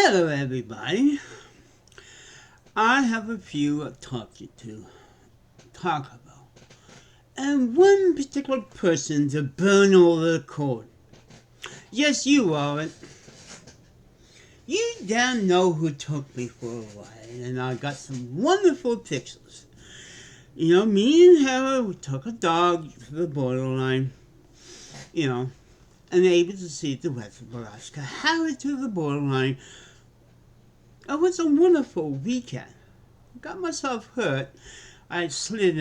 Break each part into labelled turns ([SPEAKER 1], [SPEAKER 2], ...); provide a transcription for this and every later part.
[SPEAKER 1] Hello everybody. I have a few topics to talk about. And one particular person's a burn over the cord. Yes, you are it. You damn know who took me for a ride, and I got some wonderful pictures. You know, me and Hera took a dog to the borderline, and able to see the rest of Alaska. Hera to the borderline. It was a wonderful weekend. Got myself hurt. I slid in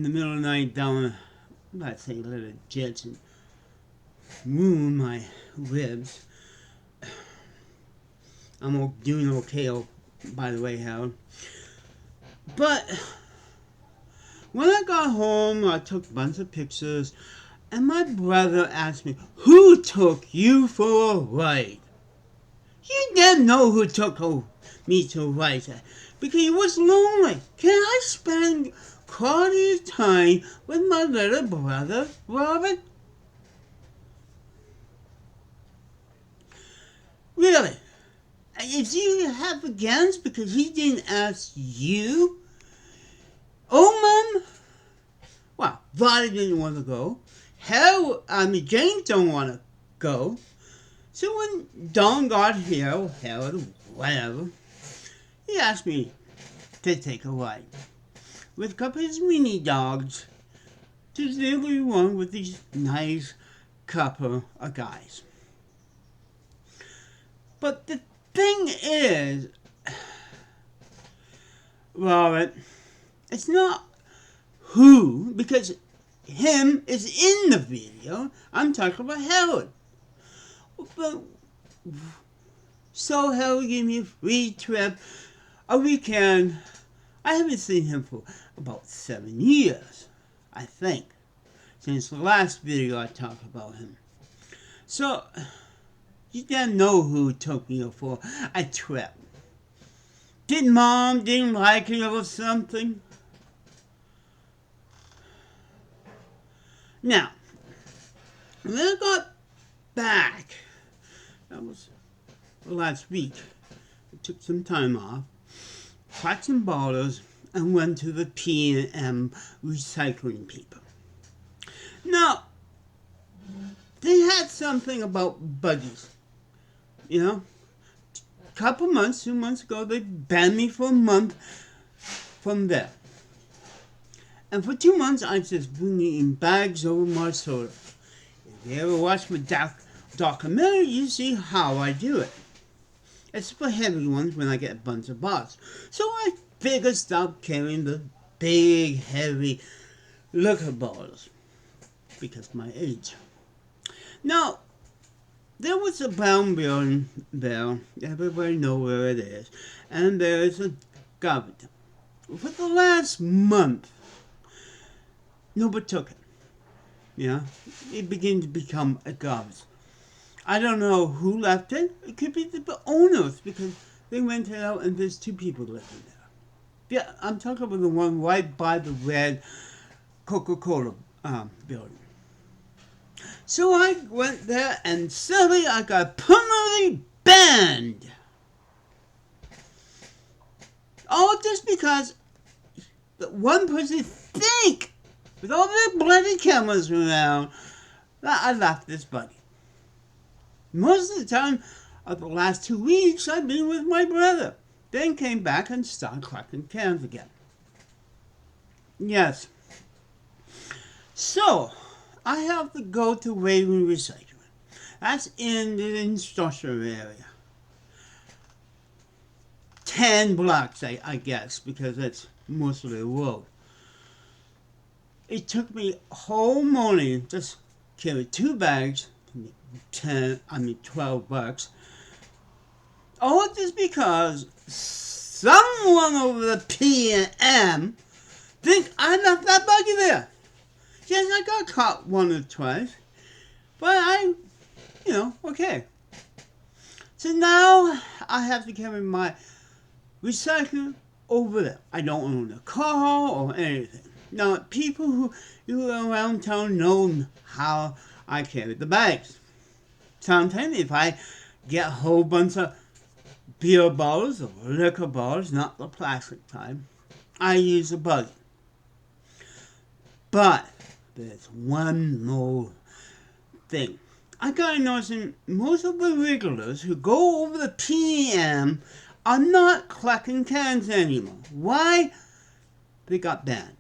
[SPEAKER 1] the middle of the night down, let's say, a little ditch and ruined my ribs. I'm doing okay, by the way, Howard. But when I got home, I took a bunch of pictures, and my brother asked me, "Who took you for a ride?" You didn't know who took me to a ride because he was lonely. Can I spend quality time with my little brother, Robert? Really? If you have against because he didn't ask you? Oh, Mom? Well, Vladdy didn't want to go. James don't want to go. So when Don got here, or Harold, whatever, he asked me to take a ride with a couple of his mini dogs to the only one with these nice couple of guys. But the thing is, Robert, it's not who, because him is in the video. I'm talking about Harold. But so Harold gave me a free trip, a weekend. I haven't seen him for about 7 years, I think, since the last video I talked about him. So, you didn't know who took me for a trip. Did Mom didn't like it or something? Now, when I got back, that was last week, I took some time off, packed some bottles, and went to the P&M recycling people. Now, they had something about buggies, a couple months, 2 months ago, they banned me for a month from there. And for 2 months, I just bringing in bags over my soda. If you ever watch my documentary, you see how I do it. It's for heavy ones when I get a bunch of bottles. So I figured stop carrying the big, heavy liquor bottles because of my age. Now, there was a brown building there. Everybody knows where it is. And there is a garbage. For the last month, nobody took it. It began to become a garbage. I don't know who left it. It could be the owners because they rented it out and there's 2 people living there. Yeah, I'm talking about the one right by the red Coca-Cola building. So I went there and suddenly I got permanently banned. All just because one person think with all their bloody cameras around that I left this buggy. Most of the time, of the last 2 weeks, I've been with my brother. Then came back and started cracking cans again. Yes. So, I have to go to Raven Recycling. That's in the industrial area. 10 blocks, I guess, because that's most of the road. It took me a whole morning just carry 2 bags. 12 bucks. All just because someone over the P&M think I left that buggy there. Yes, I got caught 1 or twice, but okay. So now I have to carry my recycling over there. I don't own a car or anything. Now, people who are around town know how I carry the bags. Sometimes if I get a whole bunch of beer bottles or liquor bottles, not the plastic type, I use a buggy. But there's one more thing. I gotta notice most of the regulars who go over the PM are not collecting cans anymore. Why? They got banned.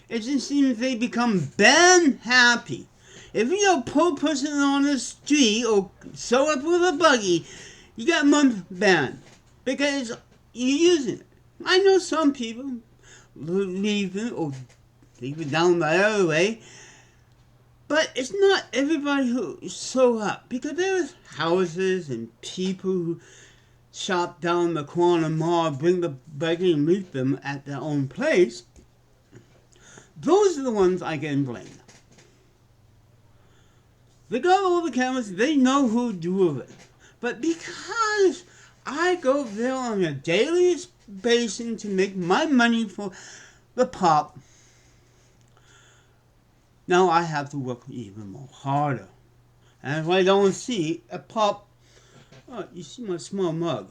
[SPEAKER 1] It just seems they become ban happy. If you're a poor person on the street or show up with a buggy, you got a month ban because you're using it. I know some people leave it down the other way, but it's not everybody who show up because there's houses and people who shop down the corner mall, bring the buggy and meet them at their own place. Those are the ones I get blamed. They got all the cameras, they know who do it. But because I go there on a daily basis to make my money for the pop, now I have to work even more harder. And if I don't see a pop, oh, you see my small mug.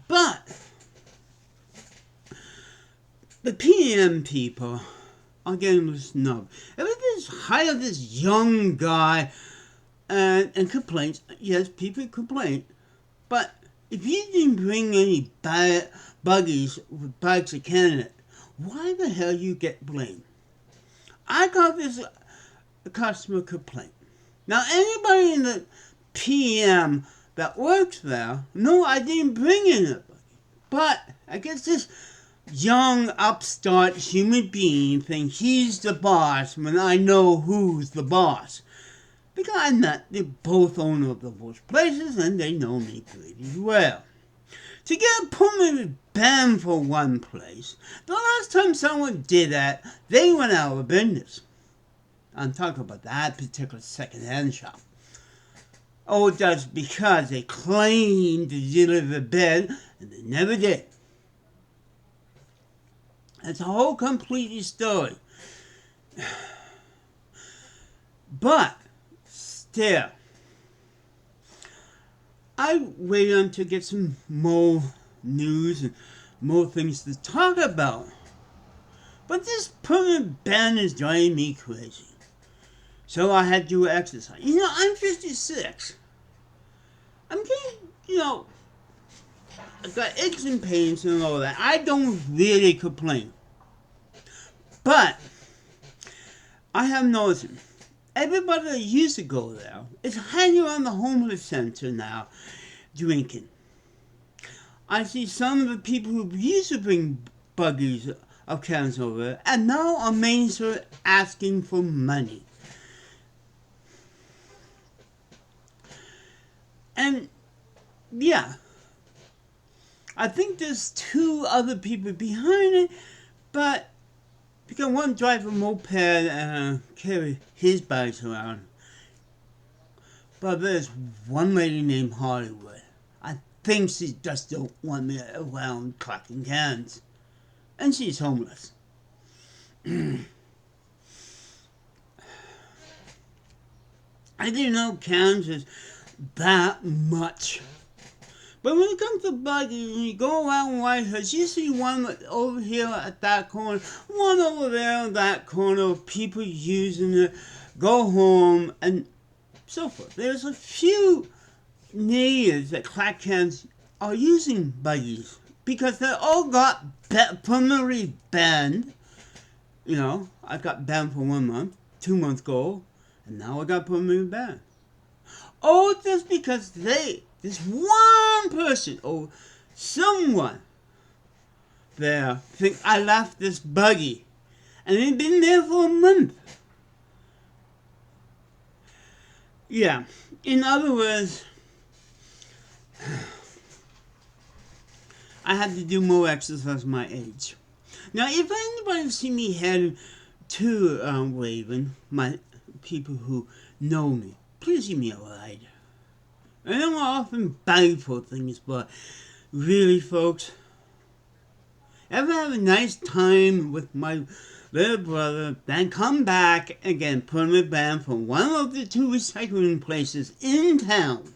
[SPEAKER 1] But the PM people are getting snubbed. Everybody's hired this young guy and complaints. Yes, people complain. But if you didn't bring any buggies with bags of candidate, why the hell you get blamed? I got this customer complaint. Now, anybody in the PM that works there, no, I didn't bring in a buggy. But I guess this young upstart human being thinks he's the boss when I know who's the boss. Because I'm not, they're both owners of those places and they know me pretty well. To get a permanent ban for one place, the last time someone did that, they went out of business. I'm talking about that particular second-hand shop. Oh, that's because they claimed to deliver a bed and they never did. That's a whole complete story. But still, I wait until get some more news and more things to talk about. But this permanent ban is driving me crazy. So I had to do exercise. You know, I'm 56. I'm getting, I've got aches and pains and all that. I don't really complain. But I have noticed everybody that used to go there is hanging around the homeless center now drinking. I see some of the people who used to bring buggies of cans over there and now on Main Street asking for money. And yeah, I think there's two other people behind it, but because one drives a moped and carry his bags around. But there's one lady named Hollywood. I think she just don't want me around collecting cans. And she's homeless. I didn't know cans is that much. But when it comes to buggies, when you go around Whitehurst, you see one over here at that corner, one over there at that corner, people using it, go home, and so forth. There's a few natives that collect cans are using buggies because they all got permanently banned. I got banned for 1 month, 2 months ago, and now I got permanently banned. Oh, just because this one person or someone there think I left this buggy and they've been there for a month. Yeah, in other words, I had to do more exercise my age. Now, if anybody see me heading to Raven, my people who know me, please give me a ride. I don't often beg for things, but really, folks, ever have a nice time with my little brother, then come back again, put him in band from one of the two recycling places in town.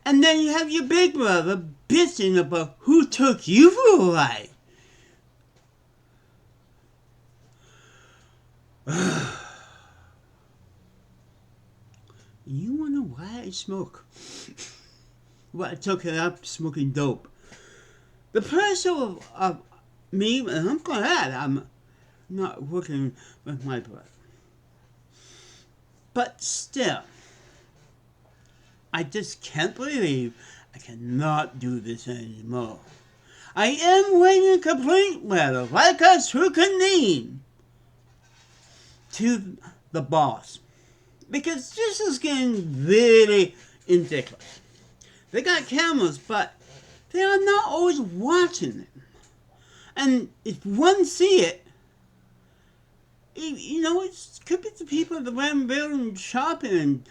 [SPEAKER 1] And then you have your big brother bitching about who took you for a ride. You wonder why I smoke? Well, I took it up smoking dope. The pressure of me, and I'm glad I'm not working with my brother. But still, I just can't believe I cannot do this anymore. I am writing a complaint letter, like a true Canadian, to the boss. Because this is getting really ridiculous. They got cameras, but they are not always watching them. And if one see it, you know, it could be the people at the random building shopping and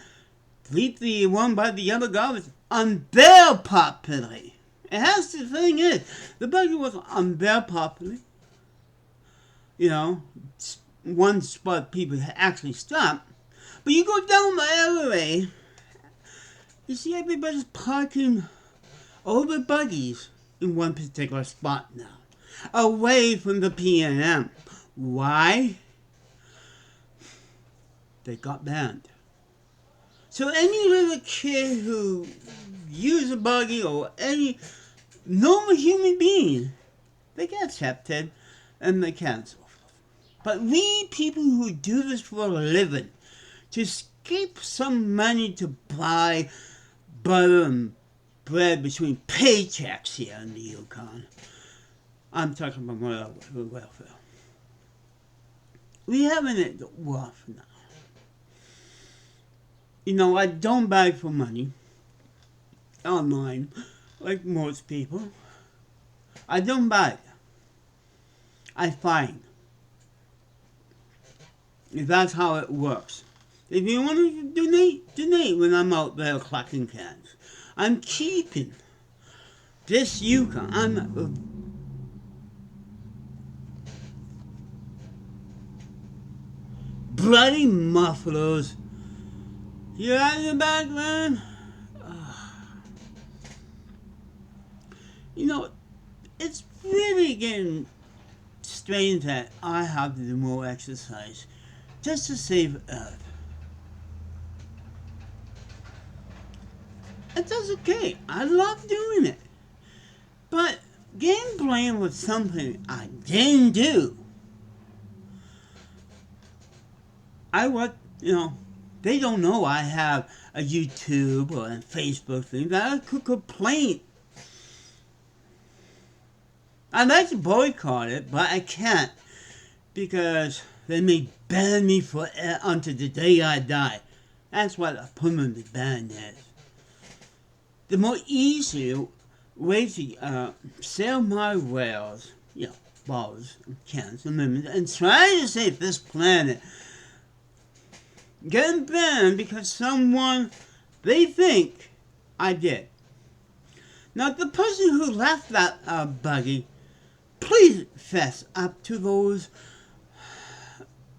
[SPEAKER 1] leave the one by the other garbage on their property. And that's the thing is, the buggy was on their property. You know, one spot people actually stopped. But you go down the alleyway, you see everybody's parking all the buggies in one particular spot now, away from the P&M. Why? They got banned. So any little kid who uses a buggy or any normal human being, they get accepted and they cancel. But we people who do this for a living, to skip some money to buy butter and bread between paychecks here in the Yukon. I'm talking about welfare. We having it rough now. You know, I don't beg for money online, like most people. I don't beg. I find. That's how it works. If you want to donate when I'm out there collecting cans. I'm keeping this Yukon. I'm bloody mufflers. You're out in the background. You know, it's really getting strange that I have to do more exercise just to save Earth. That's okay. I love doing it. But getting blamed with something I didn't do. They don't know I have a YouTube or a Facebook thing that I could complain. I'd like to boycott it, but I can't. Because they may ban me for until the day I die. That's what a permanent ban is. The more easier way to sell my wares, bottles, cans, amendments, and try to save this planet, getting banned because they think I did. Now, the person who left that buggy, please fess up to those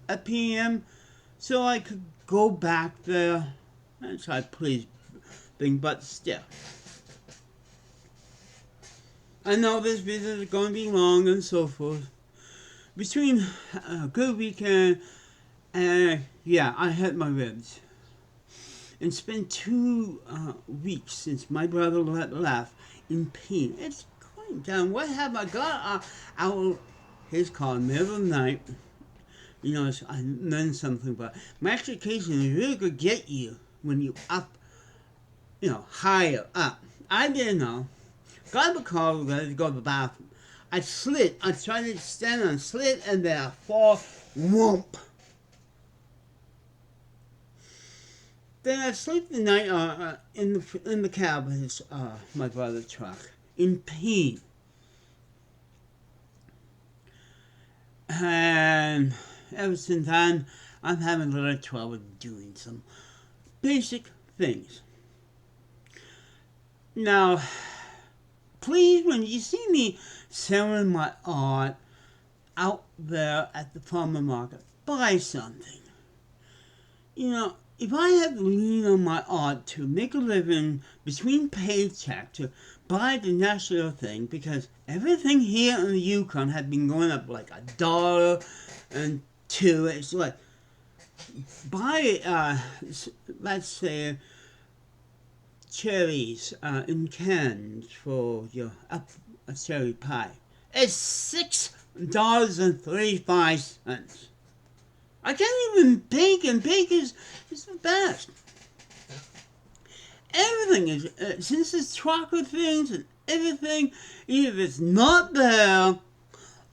[SPEAKER 1] at PM so I could go back there and try please thing, but still. I know this video is going to be long and so forth. Between a good weekend and, I hurt my ribs. And spent 2 weeks since my brother left in pain. It's going down. What have I got out his car in the middle of the night? I learned something about mastication is really going to get you when you're up, higher up. I didn't know. Got the car, ready to go to the bathroom. I slid. I tried to stand on, slid, and then I fall. Whoomp. Then I sleep the night in the cab of his my brother's truck in pain. And ever since then, I'm having a little trouble doing some basic things. Now, please, when you see me selling my art, out there at the farmer market, buy something. You know, if I had to lean on my aunt to make a living between paychecks to buy the national thing, because everything here in the Yukon had been going up like $1 and $2. It's like, buy, let's say, cherries in cans for your a cherry pie. It's $6.35. I can't even bake, and bake is the best. Everything is, since it's chocolate things and everything, either it's not there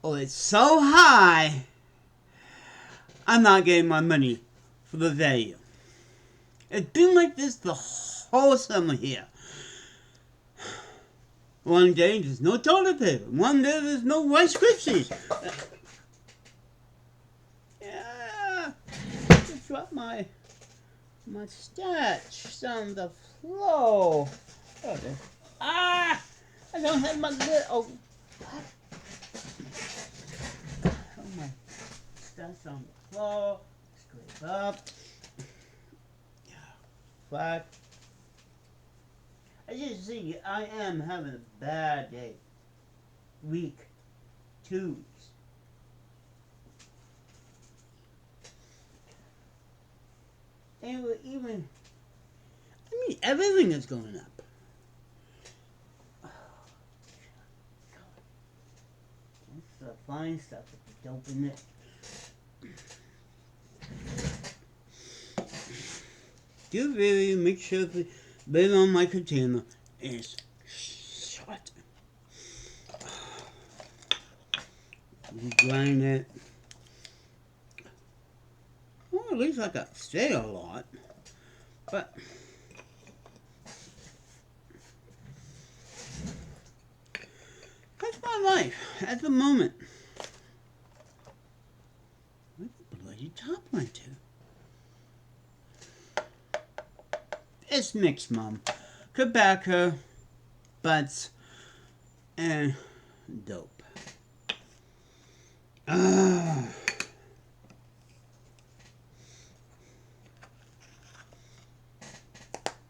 [SPEAKER 1] or it's so high, I'm not getting my money for the value. It's been like this the whole summer here. One day there's no toilet paper. One day there's no Rice Krispies. Yeah, just dropped my stats on the floor. Okay. I don't have my lid. Oh, my stats on the floor. Scrape up. Flat. As you see, I am having a bad day. Week. 2 weeks. And even, everything is going up. That's the fine stuff if you open it. Do really make sure the lid on my container is shut. You grind it. Well, at least I got to say a lot. But that's my life at the moment. Where the bloody top went to? It's mixed, Mom. Tobacco, buds, and dope.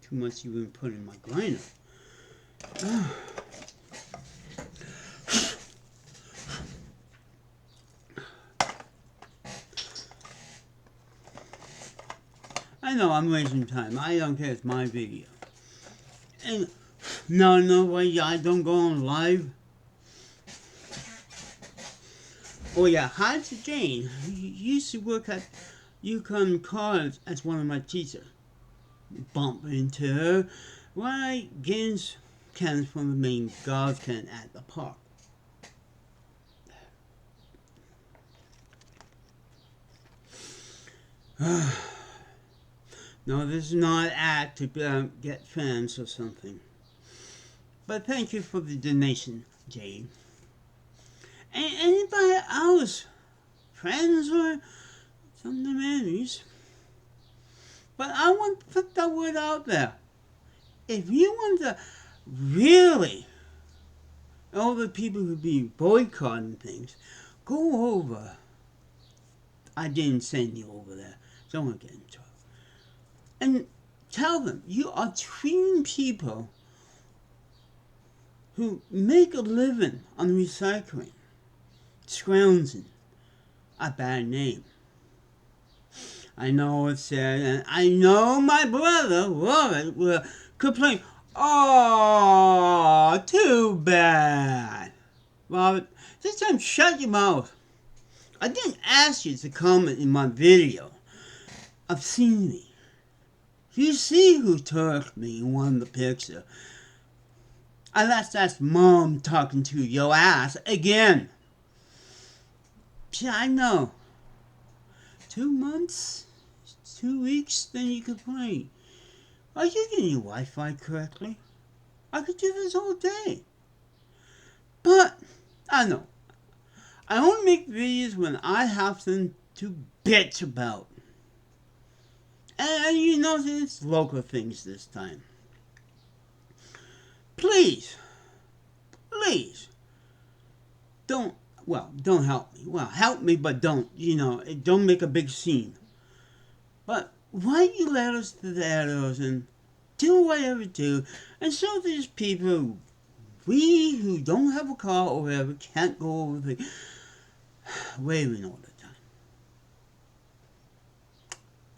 [SPEAKER 1] Too much you even put in my grinder. I know I'm wasting time. I don't care. It's my video. And no way I don't go on live. Oh yeah, hi to Jane. He used to work at Yukon College as one of my teachers. Bump into her when I gains cans from the main golf can at the park. No, this is not an act to get fans or something. But thank you for the donation, Jane. And anybody else, friends or some enemies. But I want to put that word out there. If you want to really, all the people who be boycotting things, go over. I didn't send you over there. Don't want to get into trouble. And tell them you are treating people who make a living on recycling, scrounging, a bad name. I know it's sad, and I know my brother, Robert, will complain, oh, too bad. Robert, this time shut your mouth. I didn't ask you to comment in my video. I've seen me. You see who took me in one of the pictures. That's Mom talking to your ass again. Yeah, I know. 2 months? 2 weeks? Then you complain. Are you getting your Wi-Fi correctly? I could do this all day. But, I know. I only make videos when I have something to bitch about. And you know it's local things this time. Please, don't well, don't help me. Well, help me, but don't. Don't make a big scene. But write your letters to the editors and do whatever do, and so these people, we who don't have a car or whatever, can't go over the waving all the time.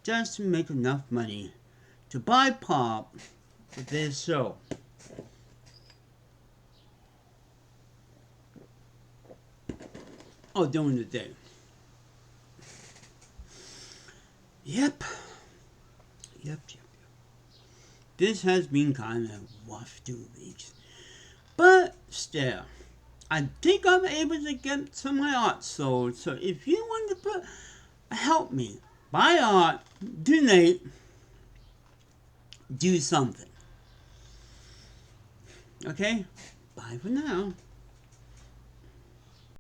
[SPEAKER 1] Just to make enough money to buy pop for this show. Oh, during the day. Yep. This has been kind of rough 2 weeks. But still, I think I'm able to get some of my art sold. So if you want to help me buy art, donate, do something. Okay? Bye for now.